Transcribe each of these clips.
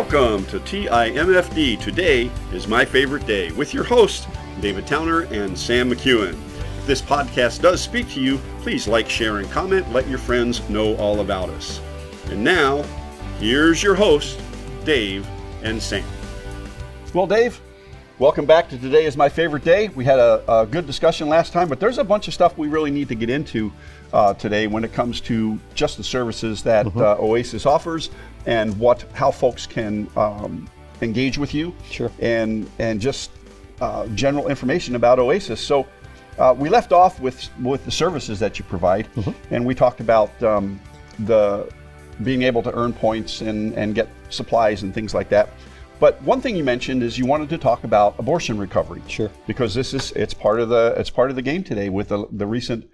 Welcome to TIMFD. Today is my favorite day with your hosts, David Towner and Sam McKeown. If this podcast does speak to you, please like, share, and comment. Let your friends know all about us. And now, here's your hosts, Dave and Sam. Well, Dave, welcome back to Today is My Favorite Day. We had a good discussion last time, but there's a bunch of stuff we really need to get into today when it comes to just the services that Oasis offers and how folks can engage with you. Sure. And just general information about Oasis. So we left off with the services that you provide, and we talked about the being able to earn points and get supplies and things like that. But one thing you mentioned is you wanted to talk about abortion recovery. Sure. Because it's part of the game today with the recent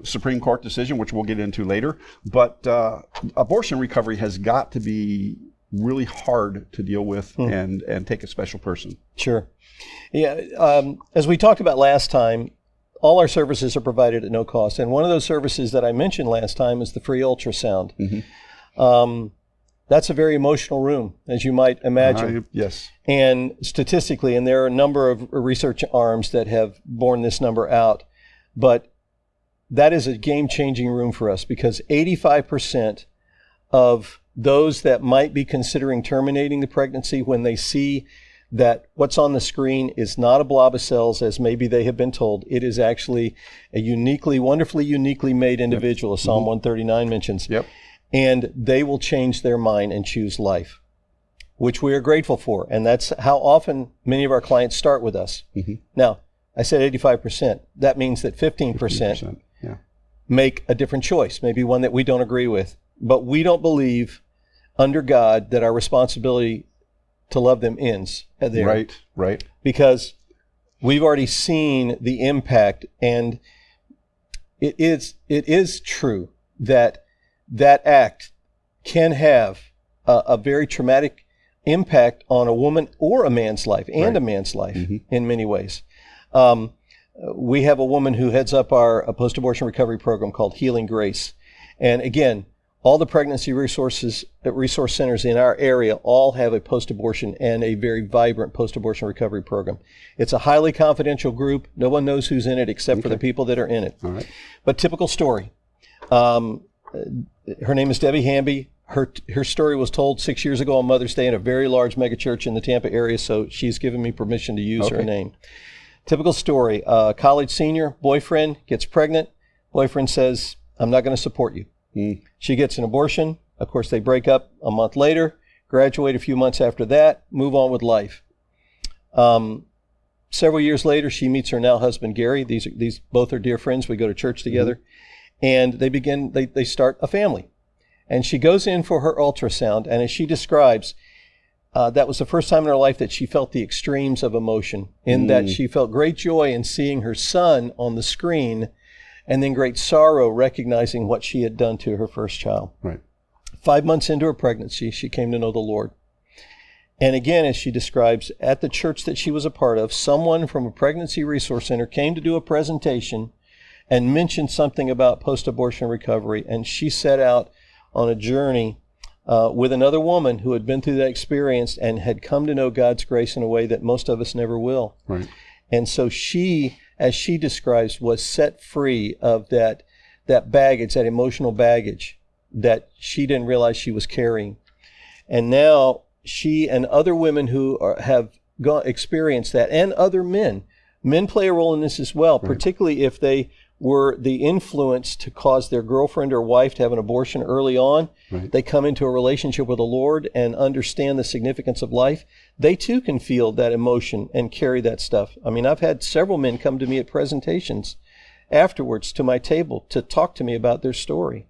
Supreme Court decision, which we'll get into later. But abortion recovery has got to be really hard to deal with and take a special person. Sure. Yeah. As we talked about last time, all our services are provided at no cost. And one of those services that I mentioned last time is the free ultrasound. That's a very emotional room, as you might imagine. Yes. And statistically, and there are a number of research arms that have borne this number out, but that is a game-changing room for us because 85% of those that might be considering terminating the pregnancy, when they see that what's on the screen is not a blob of cells as maybe they have been told, it is actually a wonderfully uniquely made individual, as Psalm 139 mentions. Yep. And they will change their mind and choose life, which we are grateful for. And that's how often many of our clients start with us. Now, I said 85%. That means that 15% make a different choice, maybe one that we don't agree with. But we don't believe under God that our responsibility to love them ends there. Right. Because we've already seen the impact, and it is true that act can have a very traumatic impact on a woman or a man's life, and a man's life in many ways. We have a woman who heads up our post-abortion recovery program called Healing Grace. And again, all the pregnancy resource centers in our area all have a post-abortion and a very vibrant post-abortion recovery program. It's a highly confidential group. No one knows who's in it except for the people that are in it. All right. But typical story. Her name is Debbie Hamby. Her story was told 6 years ago on Mother's Day in a very large megachurch in the Tampa area, so she's given me permission to use her name. Typical story. College senior, boyfriend gets pregnant. Boyfriend says, "I'm not going to support you." She gets an abortion. Of course, they break up a month later, graduate a few months after that, move on with life. Several years later, she meets her now husband, Gary. These both are dear friends. We go to church together. And they start a family. And she goes in for her ultrasound, and as she describes, that was the first time in her life that she felt the extremes of emotion, in that she felt great joy in seeing her son on the screen, and then great sorrow recognizing what she had done to her first child. Right. 5 months into her pregnancy, she came to know the Lord. And again, as she describes, at the church that she was a part of, someone from a pregnancy resource center came to do a presentation and mentioned something about post-abortion recovery, and she set out on a journey with another woman who had been through that experience and had come to know God's grace in a way that most of us never will. Right. And so she, as she describes, was set free of that baggage, that emotional baggage that she didn't realize she was carrying. And now she and other women who have experienced that, and other men play a role in this as well, particularly if they were the influence to cause their girlfriend or wife to have an abortion early on. They come into a relationship with the Lord and understand the significance of life. They too can feel that emotion and carry that stuff. I mean, I've had several men come to me at presentations afterwards to my table to talk to me about their story.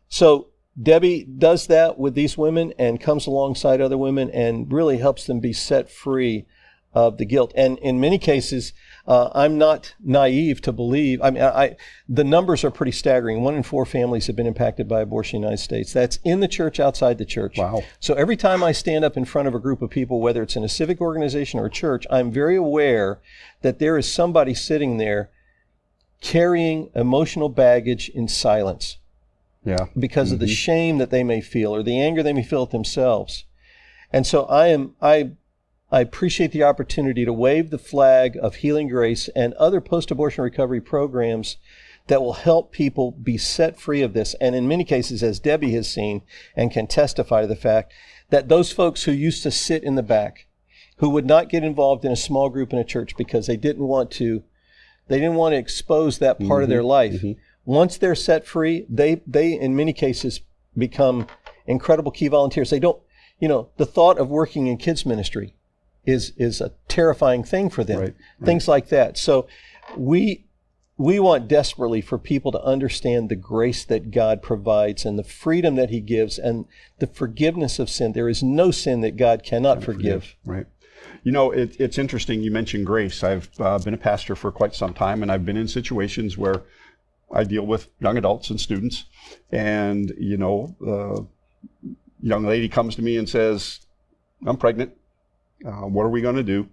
So Debbie does that with these women and comes alongside other women and really helps them be set free of the guilt. And in many cases, I'm not naive to believe, the numbers are pretty staggering. 1 in 4 families have been impacted by abortion in the United States. That's in the church, outside the church. Wow. So every time I stand up in front of a group of people, whether it's in a civic organization or a church, I'm very aware that there is somebody sitting there carrying emotional baggage in silence. because of the shame that they may feel or the anger they may feel at themselves. And so I appreciate the opportunity to wave the flag of Healing Grace and other post-abortion recovery programs that will help people be set free of this. And in many cases, as Debbie has seen and can testify to the fact, that those folks who used to sit in the back, who would not get involved in a small group in a church because they didn't want to expose that part of their life. Once they're set free, they in many cases become incredible key volunteers. They don't, the thought of working in kids ministry is a terrifying thing for them. Right. Things like that. So we want desperately for people to understand the grace that God provides and the freedom that he gives and the forgiveness of sin. There is no sin that God cannot forgive. Right. It's interesting you mentioned grace. I've been a pastor for quite some time, and I've been in situations where I deal with young adults and students, and, a young lady comes to me and says, I'm pregnant. What are we going to do?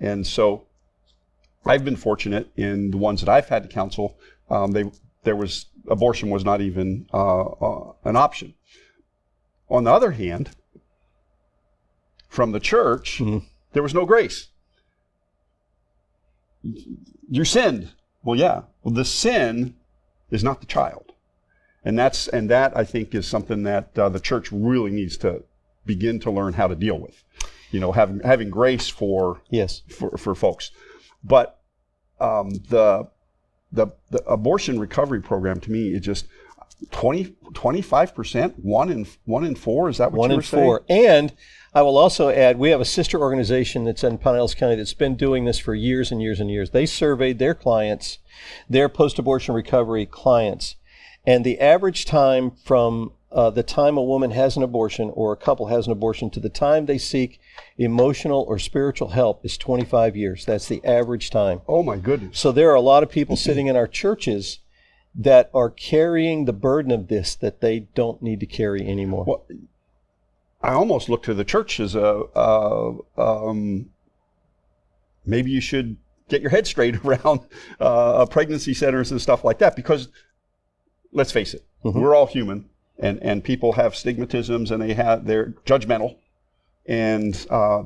And so I've been fortunate in the ones that I've had to counsel. Abortion was not even an option. On the other hand, from the church, there was no grace. You sinned. Well, yeah. Well, the sin is not the child, and that I think is something that the church really needs to begin to learn how to deal with. Having grace for folks. But the abortion recovery program, to me, is just 25%, one in four. Is that what you were saying? 1 in 4. And I will also add, we have a sister organization that's in Pinellas County that's been doing this for years and years and years. They surveyed their clients, their post-abortion recovery clients, and the average time from the time a woman has an abortion or a couple has an abortion to the time they seek emotional or spiritual help is 25 years. That's the average time. Oh my goodness. So there are a lot of people sitting in our churches that are carrying the burden of this that they don't need to carry anymore. Well, I almost look to the church as maybe you should get your head straight around pregnancy centers and stuff like that, because let's face it, we're all human, and people have stigmatisms and they're judgmental. And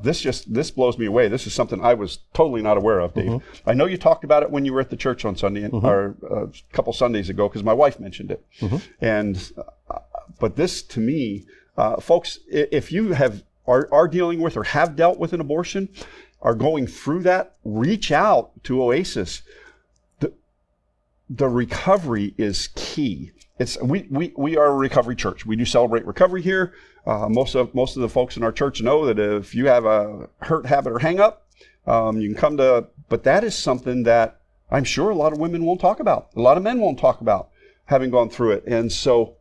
this blows me away. This is something I was totally not aware of, Dave. I know you talked about it when you were at the church on Sunday, or a couple Sundays ago, because my wife mentioned it. And but this, to me, folks, if you are dealing with or have dealt with an abortion, are going through that, reach out to Oasis. The recovery is key. We are a recovery church. We do celebrate recovery here. Most of the folks in our church know that if you have a hurt, habit, or hang up, you can come to. But that is something that I'm sure a lot of women won't talk about. A lot of men won't talk about having gone through it. And so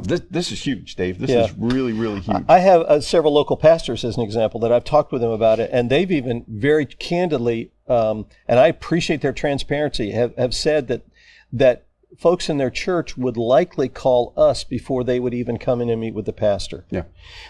this is huge, Dave. This is really, really huge. I have several local pastors, as an example, that I've talked with them about it, and they've even very candidly, and I appreciate their transparency, have said that folks in their church would likely call us before they would even come in and meet with the pastor. Yeah.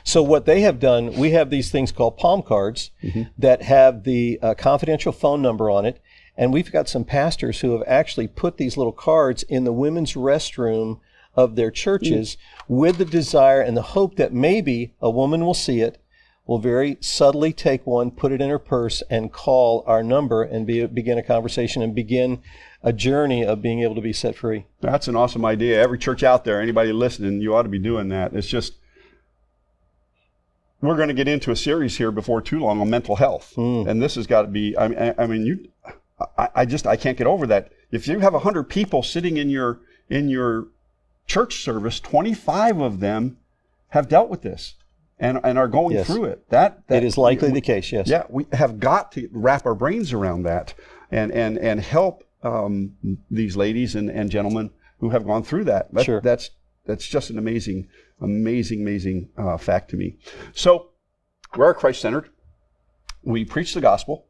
So what they have done, we have these things called palm cards that have the confidential phone number on it, and we've got some pastors who have actually put these little cards in the women's restroom of their churches with the desire and the hope that maybe a woman will see it, will very subtly take one, put it in her purse, and call our number and begin a conversation and begin a journey of being able to be set free. That's an awesome idea. Every church out there, anybody listening, you ought to be doing that. It's just, we're going to get into a series here before too long on mental health. And this has got to be, I can't get over that. If you have 100 people sitting in your church service, 25 of them have dealt with this and are going through it. That it is likely the case, yes. Yeah, we have got to wrap our brains around that and help these ladies and gentlemen who have gone through that. Sure. That's just an amazing fact to me. So we're Christ-centered. We preach the gospel.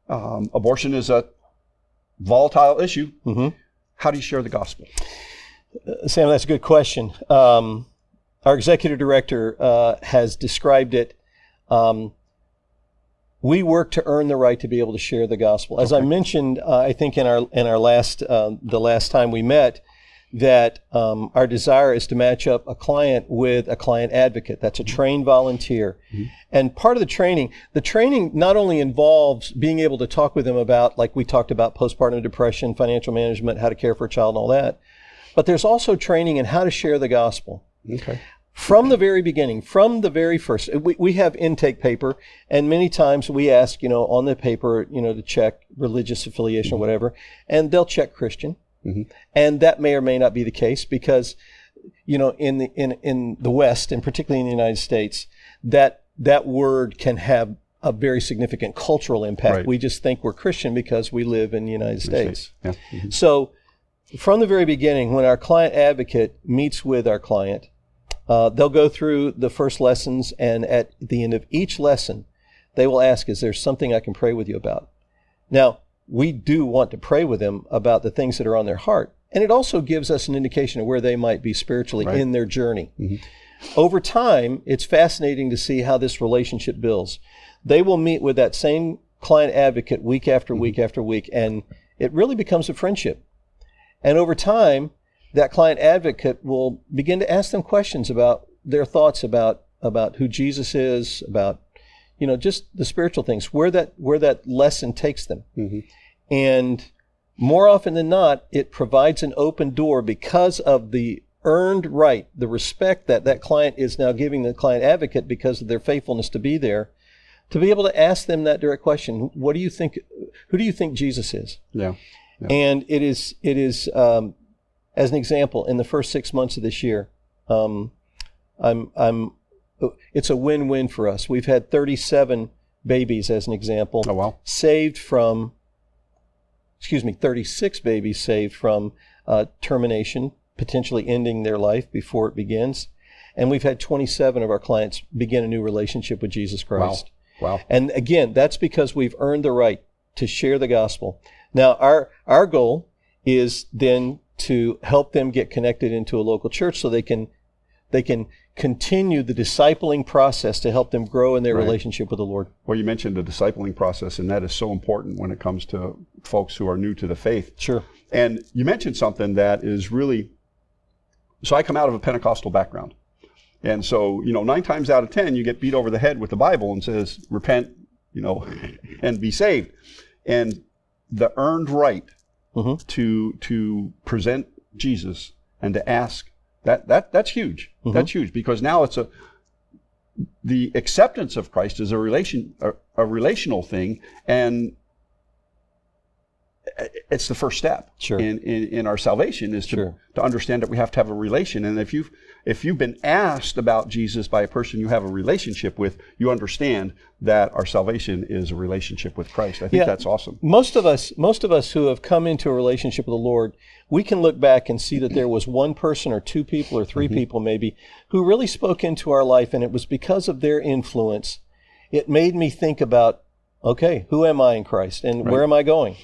Abortion is a volatile issue. How do you share the gospel? Sam, that's a good question. Our executive director has described it. We work to earn the right to be able to share the gospel. As I mentioned, I think in our last the last time we met, that our desire is to match up a client with a client advocate. That's a trained volunteer. And part of the training not only involves being able to talk with them about, like we talked about, postpartum depression, financial management, how to care for a child and all that, but there's also training in how to share the gospel. Okay. From the very beginning, from the very first, we have intake paper, and many times we ask, on the paper, to check religious affiliation or whatever, and they'll check Christian. And that may or may not be the case because, in the West, and particularly in the United States, that word can have a very significant cultural impact. Right. We just think we're Christian because we live in the United States. Yeah. So from the very beginning, when our client advocate meets with our client, they'll go through the first lessons, and at the end of each lesson, they will ask, is there something I can pray with you about? Now, we do want to pray with them about the things that are on their heart. And it also gives us an indication of where they might be spiritually in their journey. Over time, it's fascinating to see how this relationship builds. They will meet with that same client advocate week after week after week, and it really becomes a friendship. And over time, that client advocate will begin to ask them questions about their thoughts about who Jesus is, about just the spiritual things, where that lesson takes them. And more often than not, it provides an open door because of the earned right, the respect that client is now giving the client advocate because of their faithfulness to be there, to be able to ask them that direct question. What do you think? Who do you think Jesus is? Yeah. And it is as an example, in the first 6 months of this year, it's a win-win for us. We've had 37 babies, as an example, saved from, 36 babies saved from termination, potentially ending their life before it begins. And we've had 27 of our clients begin a new relationship with Jesus Christ. Wow. And again, that's because we've earned the right to share the gospel. Now, our goal is then to help them get connected into a local church so they can continue the discipling process to help them grow in their relationship with the Lord. Well, you mentioned the discipling process, and that is so important when it comes to folks who are new to the faith. Sure. And you mentioned something that is really, so I come out of a Pentecostal background. And so, 9 times out of 10, you get beat over the head with the Bible and says, repent, and be saved. And the earned right to present Jesus and to ask, that's huge. That's huge, because now the acceptance of Christ is a relational thing, and it's the first step in our salvation is to understand that we have to have a relation. And if you've been asked about Jesus by a person you have a relationship with, you understand that our salvation is a relationship with Christ. I think that's awesome. Most of us who have come into a relationship with the Lord, we can look back and see that there was one person or two people or three people maybe who really spoke into our life, and it was because of their influence. It made me think about, okay, who am I in Christ, and where am I going?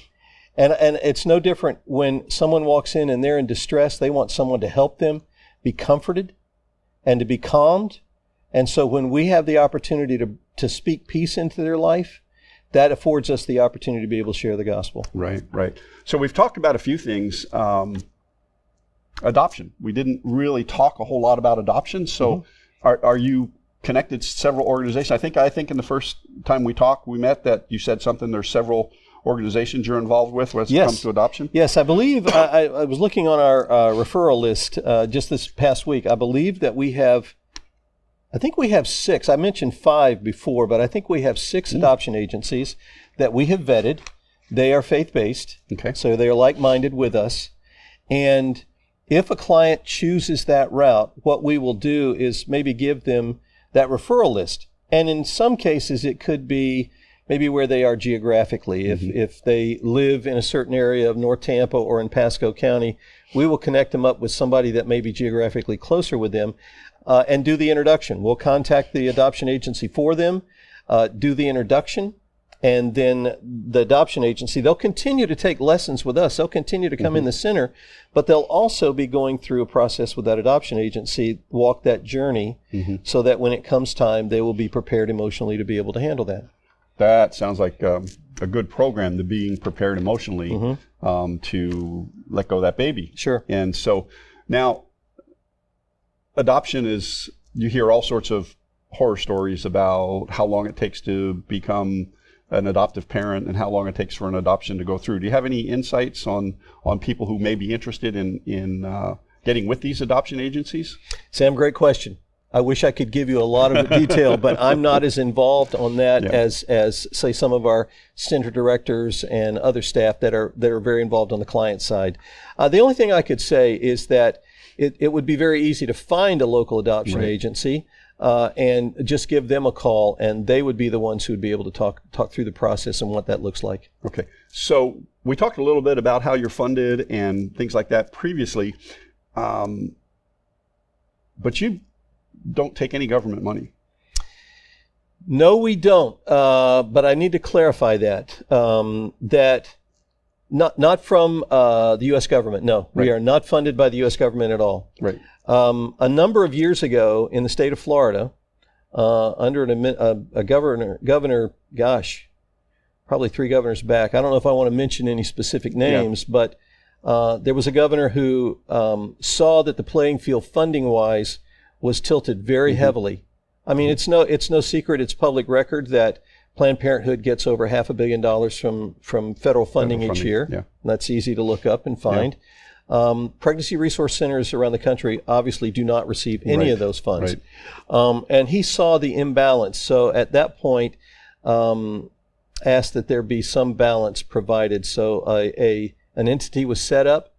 And it's no different when someone walks in and they're in distress. They want someone to help them be comforted and to be calmed. And so when we have the opportunity to speak peace into their life, that affords us the opportunity to be able to share the gospel. Right. So we've talked about a few things. Adoption. We didn't really talk a whole lot about adoption. So are you connected to several organizations? I think in the first time we met that you said something, there's several organizations you're involved with when it comes to adoption? Yes, I believe, I was looking on our referral list just this past week. I believe that we have 6. I mentioned 5 before, but I think we have 6 adoption agencies that we have vetted. They are faith-based, so they are like-minded with us. And if a client chooses that route, what we will do is maybe give them that referral list. And in some cases, it could be maybe where they are geographically. If they live in a certain area of North Tampa or in Pasco County, we will connect them up with somebody that may be geographically closer with them and do the introduction. We'll contact the adoption agency for them, do the introduction, and then the adoption agency, they'll continue to take lessons with us. They'll continue to come in the center, but they'll also be going through a process with that adoption agency, walk that journey, so that when it comes time, they will be prepared emotionally to be able to handle that. That sounds like a a good program to being prepared emotionally to let go of that baby. Sure. And so now adoption is, you hear all sorts of horror stories about how long it takes to become an adoptive parent and how long it takes for an adoption to go through. Do you have any insights on people who may be interested in getting with these adoption agencies? Sam, great question. I wish I could give you a lot of detail, but I'm not as involved on that as say some of our center directors and other staff that are very involved on the client side. The only thing I could say is that it would be very easy to find a local adoption agency and just give them a call, and they would be the ones who would be able to talk through the process and what that looks like. Okay, so we talked a little bit about how you're funded and things like that previously, but you don't take any government money. No, we don't. But I need to clarify that. That not from the U.S. government. No, we are not funded by the U.S. government at all. Right. A number of years ago, in the state of Florida, under a governor, gosh, probably 3 governors back. I don't know if I want to mention any specific names, but there was a governor who saw that the playing field funding-wise was tilted very heavily. I mean, it's no secret, it's public record that Planned Parenthood gets over $500 million from federal funding each year. Yeah. That's easy to look up and find. Pregnancy resource centers around the country obviously do not receive any of those funds. And he saw the imbalance. So at that point, asked that there be some balance provided. So an entity was set up,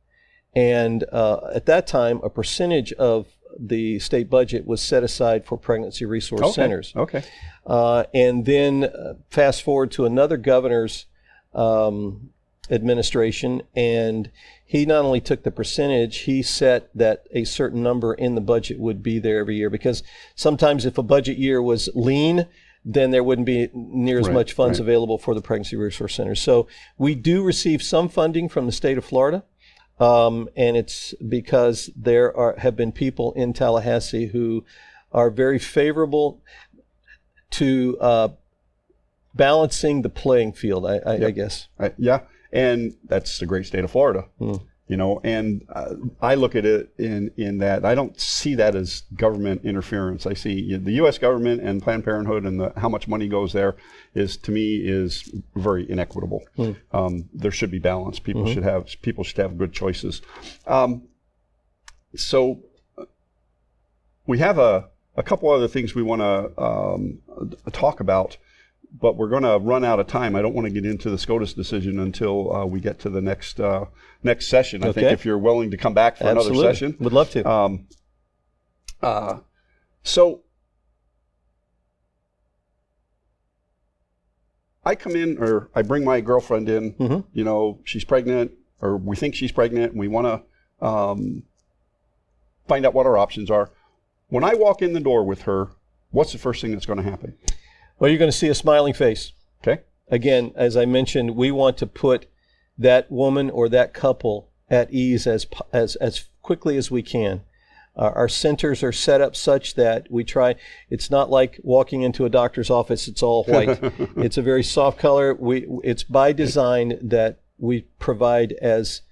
and at that time, a percentage of the state budget was set aside for pregnancy resource centers. Okay. And then fast forward to another governor's administration, and he not only took the percentage, he set that a certain number in the budget would be there every year, because sometimes if a budget year was lean, then there wouldn't be near as much funds available for the pregnancy resource centers. So we do receive some funding from the state of Florida. And it's because there have been people in Tallahassee who are very favorable to balancing the playing field, I guess. Yeah, and that's the great state of Florida. You know, and I look at it in that I don't see that as government interference. I see the U.S. government and Planned Parenthood and how much money goes there is, to me, is very inequitable. There should be balance. People should have good choices. So we have a couple other things we want to talk about, but we're going to run out of time. I don't want to get into the SCOTUS decision until we get to the next session. I think if you're willing to come back for another session. Would love to. So I come in, or I bring my girlfriend in, you know, she's pregnant, or we think she's pregnant, and we want to find out what our options are. When I walk in the door with her, what's the first thing that's going to happen? Well, you're going to see a smiling face. Okay. Again, as I mentioned, we want to put that woman or that couple at ease as quickly as we can. Our centers are set up such that we try. It's not like walking into a doctor's office, it's all white. It's a very soft color. It's by design that we provide as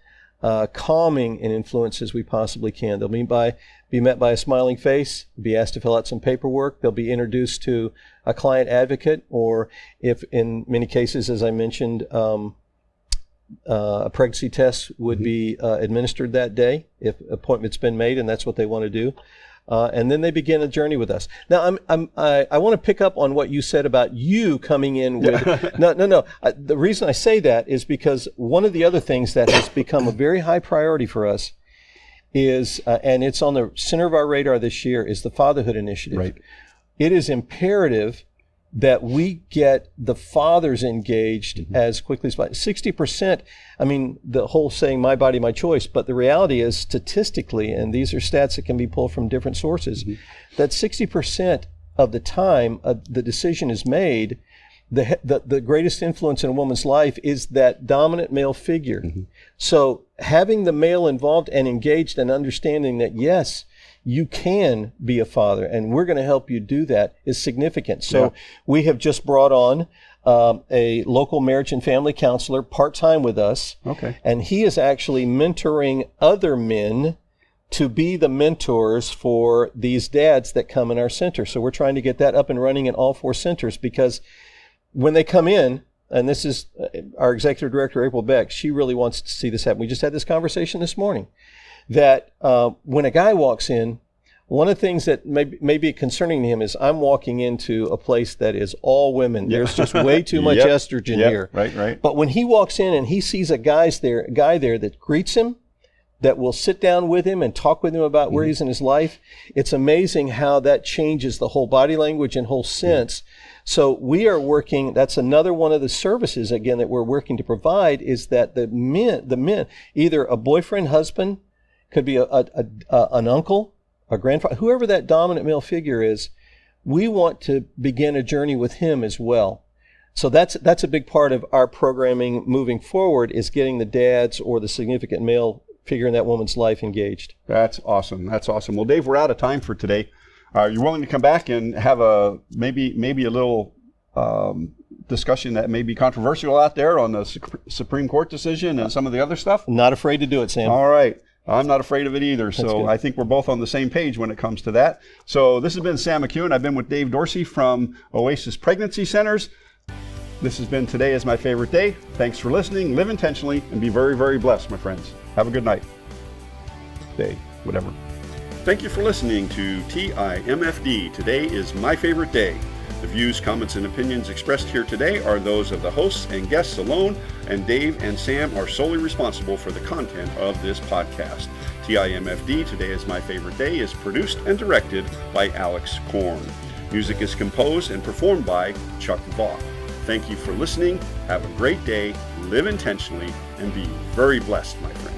calming an influence as we possibly can. They'll be met by a smiling face, be asked to fill out some paperwork. They'll be introduced to a client advocate, or if in many cases, as I mentioned, a pregnancy test would be administered that day if appointment's been made and that's what they want to do. And then they begin a journey with us. Now, I want to pick up on what you said about you coming in with, no. The reason I say that is because one of the other things that has become a very high priority for us is, and it's on the center of our radar this year, is the Fatherhood Initiative. Right. It is imperative that we get the fathers engaged as quickly as possible. 60%, I mean, the whole saying, my body, my choice, but the reality is statistically, and these are stats that can be pulled from different sources, that 60% of the time the decision is made, the greatest influence in a woman's life is that dominant male figure. So having the male involved and engaged and understanding that, yes, you can be a father, and we're going to help you do that is significant. So we have just brought on a local marriage and family counselor part-time with us. Okay. And he is actually mentoring other men to be the mentors for these dads that come in our center. So we're trying to get that up and running in all 4 centers, because when they come in, and this is our executive director, April Beck, she really wants to see this happen. We just had this conversation this morning that when a guy walks in, one of the things that may be concerning to him is I'm walking into a place that is all women. Yep. There's just way too much estrogen here. Right. But when he walks in and he sees a guy there that greets him, that will sit down with him and talk with him about where he's in his life, it's amazing how that changes the whole body language and whole sense. So we are working, that's another one of the services, again, that we're working to provide, is that the men, either a boyfriend, husband, could be an uncle, a grandfather, whoever that dominant male figure is, we want to begin a journey with him as well. So that's a big part of our programming moving forward, is getting the dads or the significant male figure in that woman's life engaged. That's awesome. Well, Dave, we're out of time for today. You're willing to come back and have maybe a little discussion that may be controversial out there on the Supreme Court decision and some of the other stuff? Not afraid to do it, Sam. All right. I'm not afraid of it either. That's So good. I think we're both on the same page when it comes to that. So this has been Sam McKeown. I've been with Dave Dorsey from Oasis Pregnancy Centers. This has been Today is My Favorite Day. Thanks for listening. Live intentionally and be very, very blessed, my friends. Have a good night. Day, whatever. Thank you for listening to TIMFD. Today is My Favorite Day. The views, comments, and opinions expressed here today are those of the hosts and guests alone, and Dave and Sam are solely responsible for the content of this podcast. TIMFD, Today is My Favorite Day, is produced and directed by Alex Korn. Music is composed and performed by Chuck Vaught. Thank you for listening. Have a great day, live intentionally, and be very blessed, my friends.